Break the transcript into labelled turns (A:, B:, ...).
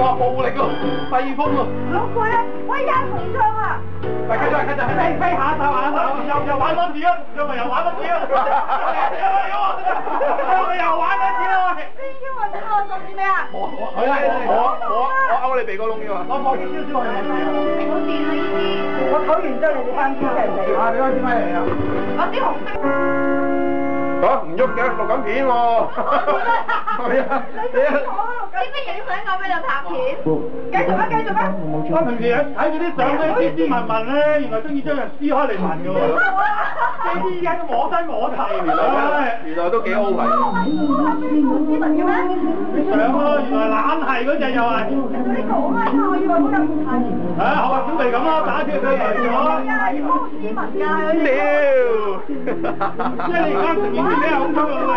A: 哇，暴力喎，細風喎。
B: 好攰啊！喂，有重唱啊！
A: 喂，繼續，飛下手，又玩多次啊！又玩多次啊！又玩多次啊！
B: 邊個話請我做啲咩啊？
A: 我勾你鼻哥窿啫嘛。我放幾少少係咪？
B: 好掂啊！呢啲。我唞完之後，你哋翻邊嚟嚟？
A: 你開支咪嚟啊？
B: 我啲紅色。
A: 嚇唔喐嘅，錄緊片喎。係啊。
B: 你知咩影相我俾你拍片？繼續啊！
A: 我平時睇嗰啲相咧，斯斯文文咧，原來中意將人撕開嚟聞嘅喎。呢啲而家都摸身摸頭，原來都幾 over。
B: 斯文嘅咩？
A: 相咯，原來懶係嗰隻又係。
B: 你講啊！我以為好有才。
A: 學阿小肥咁咯，打鐵佢嚟咗。
B: 係啊，要好斯文㗎嗰啲。
A: 即係你而家食完啲咩好粗魯嘅？